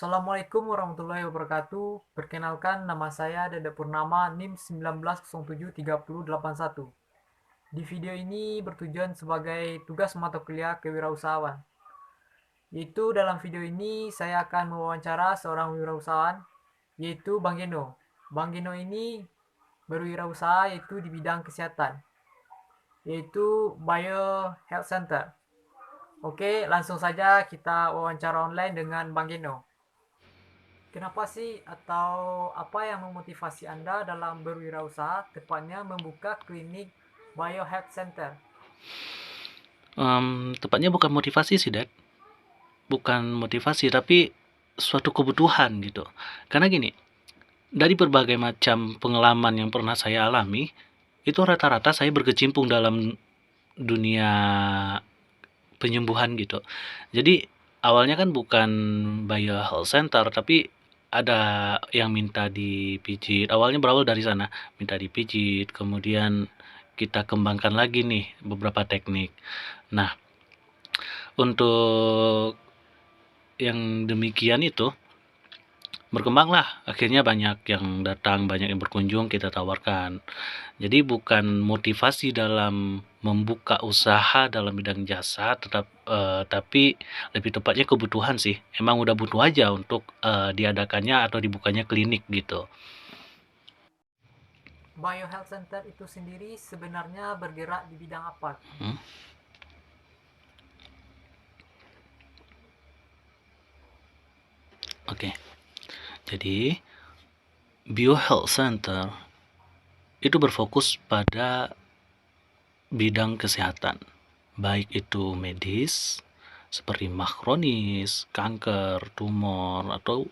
Assalamualaikum warahmatullahi wabarakatuh. Perkenalkan, nama saya Dada Purnama, NIM 19073081. Di video ini bertujuan sebagai tugas mata kuliah kewirausahaan. Yaitu dalam video ini saya akan mewawancara seorang wirausahaan, yaitu Bang Geno. Bang Geno ini berwirausaha yaitu di bidang kesehatan, yaitu Bio Health Center. Oke, langsung saja kita wawancara online dengan Bang Geno. Kenapa sih atau apa yang memotivasi Anda dalam berwirausaha, tepatnya membuka klinik Biohealth Center? Tepatnya bukan motivasi sih, Dad. Bukan motivasi, tapi suatu kebutuhan gitu. Karena gini, dari berbagai macam pengalaman yang pernah saya alami, itu rata-rata saya berkecimpung dalam dunia penyembuhan gitu. Jadi awalnya kan bukan Bio Health Center, tapi ada yang minta dipijit. Awalnya berawal dari sana, minta dipijit, kemudian kita kembangkan lagi nih beberapa teknik. Nah, untuk yang demikian itu berkembanglah, akhirnya banyak yang datang, banyak yang berkunjung, kita tawarkan. Jadi bukan motivasi dalam membuka usaha dalam bidang jasa, tapi lebih tepatnya kebutuhan sih. Emang udah butuh aja untuk diadakannya atau dibukanya klinik gitu. Biohealth Center itu sendiri sebenarnya bergerak di bidang apa? Hmm? Oke, jadi BioHealth Center itu berfokus pada bidang kesehatan, baik itu medis, seperti mah kronis, kanker, tumor, atau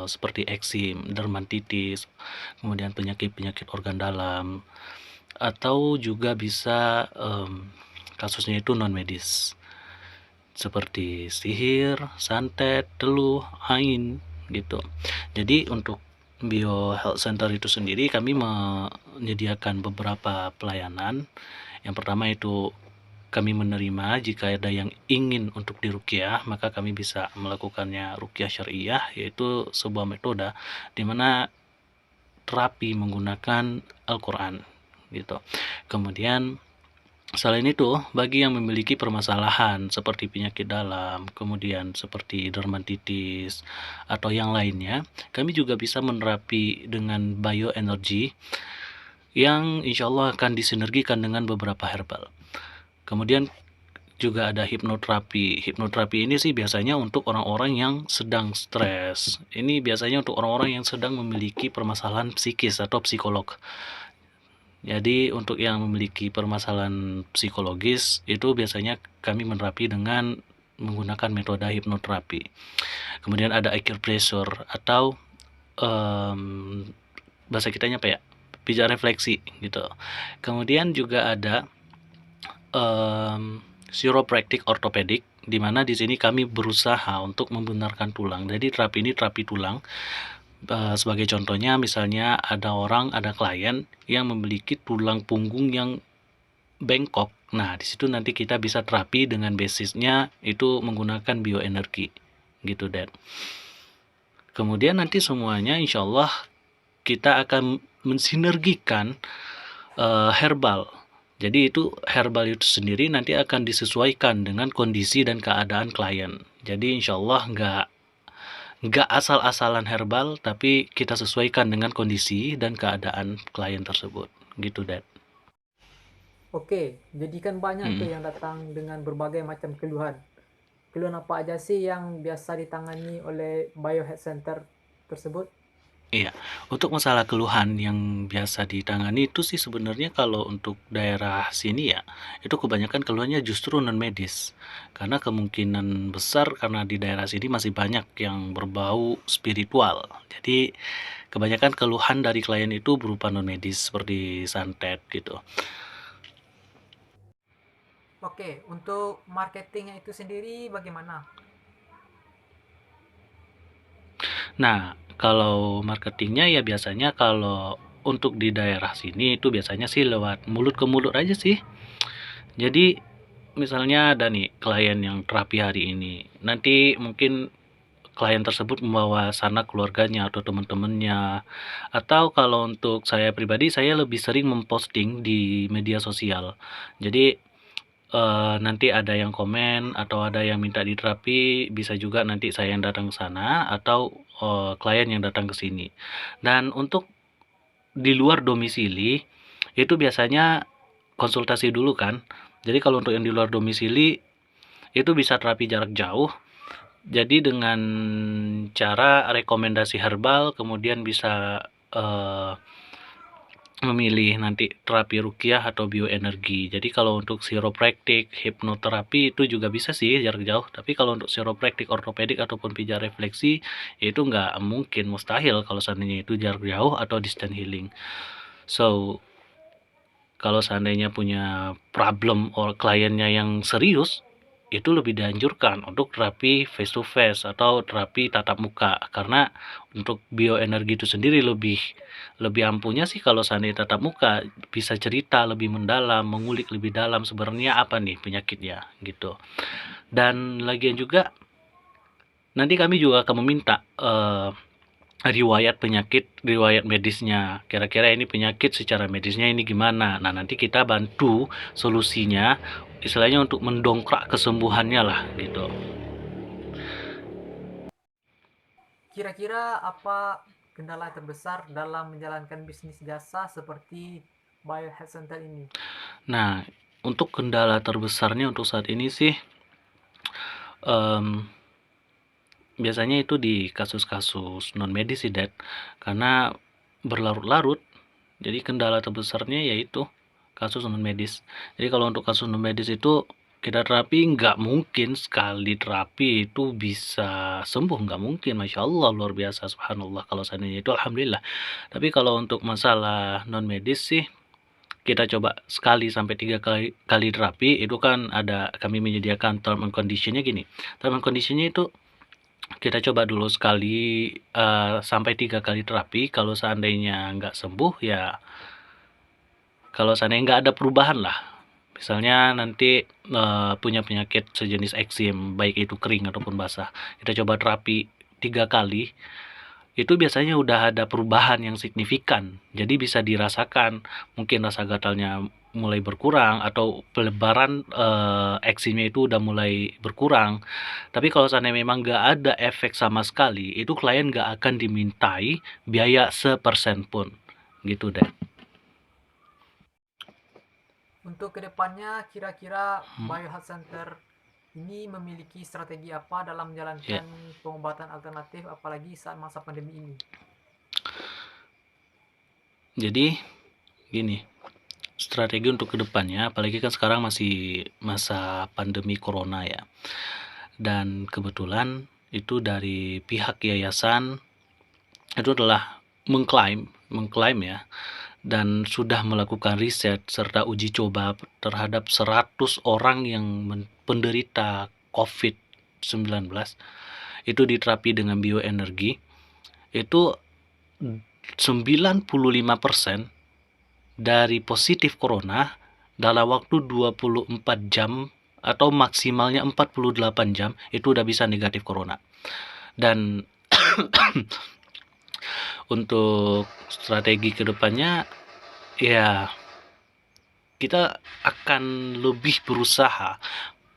seperti eksim, dermatitis, kemudian penyakit-penyakit organ dalam, atau juga bisa kasusnya itu non medis, seperti sihir, santet, teluh, ain, gitu. Jadi untuk BioHealth Center itu sendiri kami menyediakan beberapa pelayanan. Yang pertama itu kami menerima jika ada yang ingin untuk diruqyah, maka kami bisa melakukannya ruqyah syariah, yaitu sebuah metode di mana terapi menggunakan Al-Quran gitu. Kemudian selain itu, bagi yang memiliki permasalahan seperti penyakit dalam, kemudian seperti dermatitis atau yang lainnya, kami juga bisa menerapi dengan bioenergi yang insya Allah akan disinergikan dengan beberapa herbal. Kemudian juga ada hipnoterapi. Hipnoterapi ini sih biasanya untuk orang-orang yang sedang stres. Ini biasanya untuk orang-orang yang sedang memiliki permasalahan psikis atau psikolog. Jadi untuk yang memiliki permasalahan psikologis itu biasanya kami menerapi dengan menggunakan metode hipnoterapi. Kemudian ada acupressure atau bahasa kitanya apa ya? Pijat refleksi gitu. Kemudian juga ada chiropractic ortopedik, di mana di sini kami berusaha untuk membenarkan tulang. Jadi terapi ini terapi tulang. Sebagai contohnya, misalnya ada klien yang memiliki tulang punggung yang bengkok. Nah, di situ nanti kita bisa terapi dengan basisnya itu menggunakan bioenergi, gitu, Dad. Kemudian nanti semuanya insya Allah kita akan mensinergikan herbal. Jadi itu herbal itu sendiri nanti akan disesuaikan dengan kondisi dan keadaan klien. Jadi insya Allah nggak asal-asalan herbal, tapi kita sesuaikan dengan kondisi dan keadaan klien tersebut. Gitu, Dad. Oke, jadi kan banyak tuh Mm. yang datang dengan berbagai macam keluhan. Keluhan apa aja sih yang biasa ditangani oleh Biohealth Center tersebut? Iya, untuk masalah keluhan yang biasa ditangani itu sih sebenarnya kalau untuk daerah sini ya, itu kebanyakan keluhannya justru non medis. Karena kemungkinan besar karena di daerah sini masih banyak yang berbau spiritual. Jadi kebanyakan keluhan dari klien itu berupa non medis seperti santet gitu. Oke, untuk marketingnya itu sendiri bagaimana? Nah, kalau marketingnya ya biasanya kalau untuk di daerah sini itu biasanya sih lewat mulut ke mulut aja sih. Jadi misalnya ada nih klien yang terapi hari ini, nanti mungkin klien tersebut membawa sana keluarganya atau teman-temannya. Atau kalau untuk saya pribadi, saya lebih sering memposting di media sosial. Jadi nanti ada yang komen atau ada yang minta diterapi, bisa juga nanti saya yang datang ke sana atau klien yang datang ke sini. Dan untuk di luar domisili itu biasanya konsultasi dulu kan. Jadi kalau untuk yang di luar domisili itu bisa terapi jarak jauh. Jadi dengan cara rekomendasi herbal, kemudian bisa memilih nanti terapi ruqyah atau bioenergi. Jadi kalau untuk chiropractic, hipnoterapi itu juga bisa sih jarak jauh. Tapi kalau untuk chiropractic, ortopedik ataupun pijat refleksi itu nggak mungkin, mustahil kalau seandainya itu jarak jauh atau distant healing. So kalau seandainya punya problem or kliennya yang serius, itu lebih dianjurkan untuk terapi face to face atau terapi tatap muka, karena untuk bioenergi itu sendiri lebih ampuhnya sih kalau seandainya tatap muka, bisa cerita lebih mendalam, mengulik lebih dalam sebenarnya apa nih penyakitnya gitu. Dan lagian juga nanti kami juga akan meminta riwayat penyakit, riwayat medisnya, kira-kira ini penyakit secara medisnya ini gimana. Nah nanti kita bantu solusinya, istilahnya untuk mendongkrak kesembuhannya lah gitu. Kira-kira apa kendala terbesar dalam menjalankan bisnis jasa seperti Biohealth Center ini? Nah, untuk kendala terbesarnya untuk saat ini sih biasanya itu di kasus-kasus non medis sih, Dad. Karena berlarut-larut, jadi kendala terbesarnya yaitu kasus non medis. Jadi kalau untuk kasus non medis itu kita terapi, nggak mungkin sekali terapi itu bisa sembuh, nggak mungkin. Masya Allah, luar biasa, subhanallah kalau seandainya itu, alhamdulillah. Tapi kalau untuk masalah non medis sih, kita coba sekali sampai 3 kali terapi. Itu kan ada, kami menyediakan term and conditionnya gini. Term and conditionnya itu kita coba dulu sekali sampai 3 kali terapi. Kalau seandainya nggak sembuh ya, kalau seandainya nggak ada perubahan lah, misalnya nanti punya penyakit sejenis eksim, baik itu kering ataupun basah, kita coba terapi 3 kali, itu biasanya udah ada perubahan yang signifikan. Jadi bisa dirasakan, mungkin rasa gatalnya mulai berkurang atau pelebaran eksimnya itu udah mulai berkurang. Tapi kalau seandainya memang nggak ada efek sama sekali, itu klien nggak akan dimintai biaya sepersen pun, gitu deh. Untuk kedepannya, kira-kira Biohealth Center ini memiliki strategi apa dalam menjalankan pengobatan alternatif, apalagi saat masa pandemi ini? Jadi gini, strategi untuk kedepannya, apalagi kan sekarang masih masa pandemi corona ya, dan kebetulan itu dari pihak yayasan itu adalah mengklaim ya, dan sudah melakukan riset serta uji coba terhadap 100 orang yang penderita COVID-19 itu diterapi dengan bioenergi. Itu 95% dari positif corona dalam waktu 24 jam atau maksimalnya 48 jam itu udah bisa negatif corona. Dan untuk strategi kedepannya ya, kita akan lebih berusaha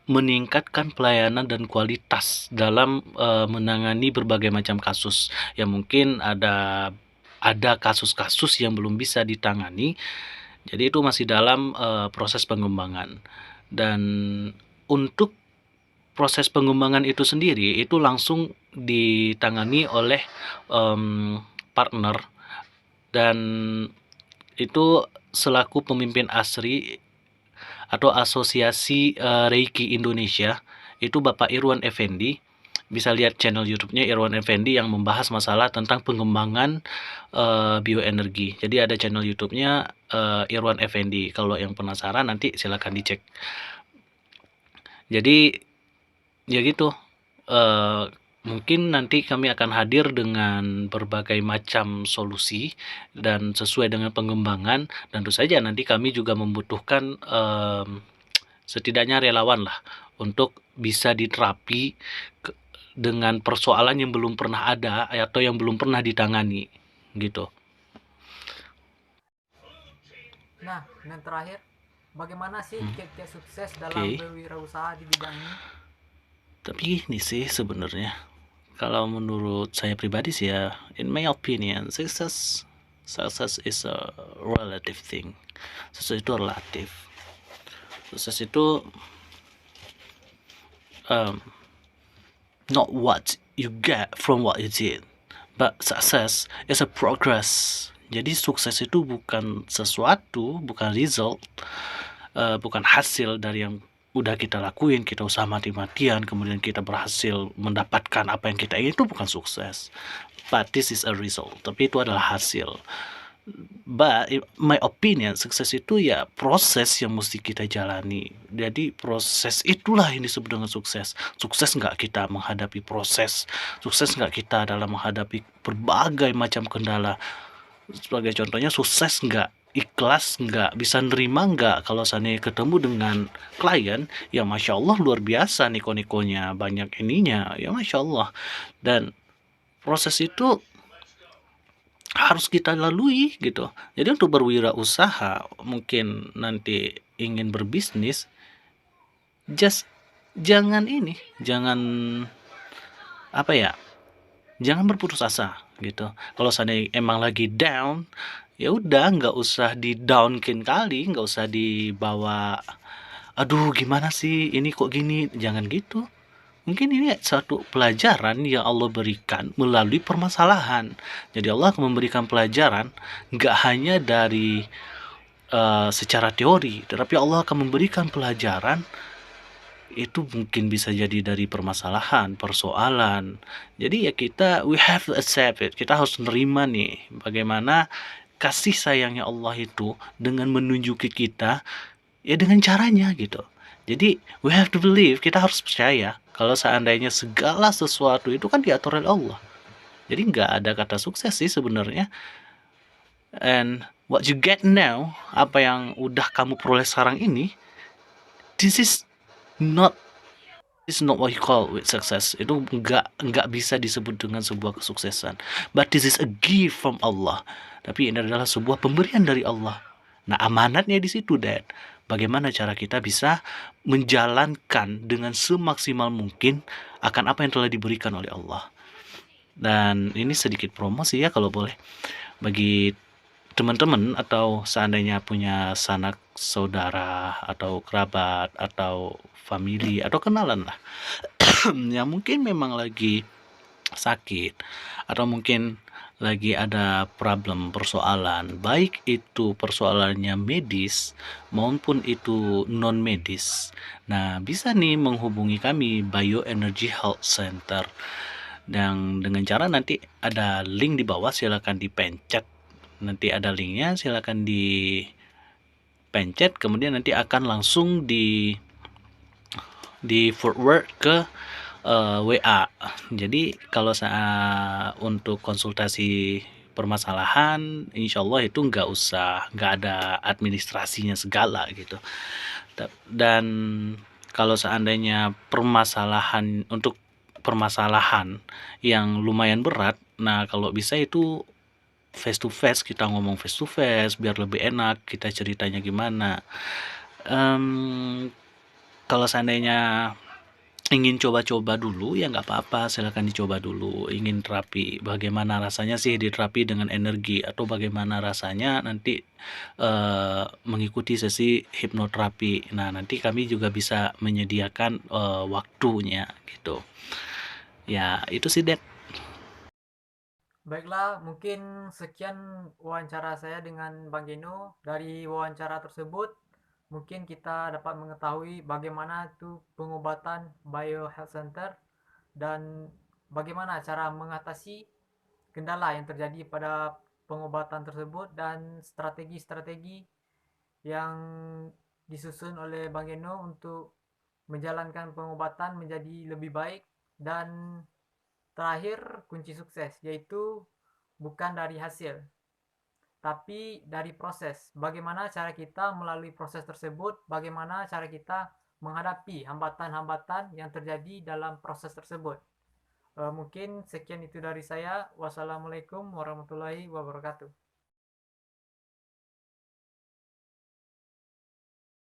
meningkatkan pelayanan dan kualitas dalam menangani berbagai macam kasus. Ya mungkin ada kasus-kasus yang belum bisa ditangani, jadi itu masih dalam proses pengembangan. Dan untuk proses pengembangan itu sendiri itu langsung ditangani oleh partner, dan itu selaku pemimpin ASRI atau Asosiasi Reiki Indonesia, itu Bapak Irwan Effendi. Bisa lihat channel YouTube-nya Irwan Effendi yang membahas masalah tentang pengembangan bioenergi. Jadi ada channel YouTube-nya Irwan Effendi. Kalau yang penasaran nanti silakan dicek. Jadi ya gitu. Mungkin nanti kami akan hadir dengan berbagai macam solusi dan sesuai dengan pengembangan, dan tentu saja nanti kami juga membutuhkan setidaknya relawan lah untuk bisa diterapi dengan persoalan yang belum pernah ada atau yang belum pernah ditangani gitu. Nah, yang terakhir, bagaimana sih kiat-kiat sukses dalam Oke. berwirausaha di bidang ini? Tapi ini sih sebenarnya kalau menurut saya pribadi sih ya, in my opinion, success is a relative thing. Sukses itu relatif. Sukses itu not what you get from what you did, but success is a progress. Jadi sukses itu bukan sesuatu, bukan result, bukan hasil dari yang udah kita lakuin, kita usaha mati-matian, kemudian kita berhasil mendapatkan apa yang kita ingin, itu bukan sukses. But this is a result, tapi itu adalah hasil. But in my opinion, sukses itu ya proses yang mesti kita jalani. Jadi proses itulah yang disebut dengan sukses. Sukses nggak kita menghadapi proses, sukses nggak kita dalam menghadapi berbagai macam kendala. Sebagai contohnya, sukses nggak ikhlas, nggak bisa nerima nggak kalau seandainya ketemu dengan klien yang masya Allah luar biasa niko-nikonya, banyak ininya, ya masya Allah. Dan proses itu harus kita lalui gitu. Jadi untuk berwirausaha, mungkin nanti ingin berbisnis, just jangan apa ya, jangan berputus asa gitu. Kalau seandainya emang lagi down, ya udah nggak usah di downkin kali, nggak usah dibawa, aduh gimana sih ini kok gini, jangan gitu. Mungkin ini satu pelajaran yang Allah berikan melalui permasalahan. Jadi Allah akan memberikan pelajaran nggak hanya dari secara teori, tetapi Allah akan memberikan pelajaran itu mungkin bisa jadi dari permasalahan, persoalan. Jadi ya we have to accept it. Kita harus menerima nih bagaimana kasih sayangnya Allah itu dengan menunjuki kita ya dengan caranya gitu. Jadi we have to believe, kita harus percaya kalau seandainya segala sesuatu itu kan diatur oleh Allah. Jadi nggak ada kata sukses sih sebenarnya. And what you get now, apa yang udah kamu peroleh sekarang ini, this is not what you call with success. Itu nggak bisa disebut dengan sebuah kesuksesan. But this is a gift from Allah. Tapi ini adalah sebuah pemberian dari Allah. Nah, amanatnya di situ, Dad. Bagaimana cara kita bisa menjalankan dengan semaksimal mungkin akan apa yang telah diberikan oleh Allah. Dan ini sedikit promosi ya kalau boleh. Bagi teman-teman atau seandainya punya sanak saudara atau kerabat atau family atau kenalan lah yang mungkin memang lagi sakit atau mungkin lagi ada problem, persoalan, baik itu persoalannya medis maupun itu non medis. Nah, bisa nih menghubungi kami Bioenergy Health Center. Dan dengan cara nanti ada link di bawah, silakan dipencet. Nanti ada linknya, silakan dipencet, kemudian nanti akan langsung di forward ke WA. Jadi kalau untuk konsultasi permasalahan, insya Allah itu nggak ada administrasinya segala gitu. Dan kalau seandainya permasalahan yang lumayan berat, nah kalau bisa itu face to face, kita ngomong face to face biar lebih enak, kita ceritanya gimana. Kalau seandainya ingin coba-coba dulu ya nggak apa-apa, silakan dicoba dulu. Ingin terapi, bagaimana rasanya sih diterapi dengan energi, atau bagaimana rasanya nanti mengikuti sesi hipnoterapi. Nah, nanti kami juga bisa menyediakan waktunya gitu. Ya, itu sih, Dad. Baiklah, mungkin sekian wawancara saya dengan Bang Geno. Dari wawancara tersebut, mungkin kita dapat mengetahui bagaimana itu pengobatan Biohealth Center dan bagaimana cara mengatasi kendala yang terjadi pada pengobatan tersebut dan strategi-strategi yang disusun oleh Bang Geno untuk menjalankan pengobatan menjadi lebih baik. Dan terakhir, kunci sukses yaitu bukan dari hasil tapi dari proses. Bagaimana cara kita melalui proses tersebut, bagaimana cara kita menghadapi hambatan-hambatan yang terjadi dalam proses tersebut. Mungkin sekian itu dari saya. Wassalamualaikum warahmatullahi wabarakatuh.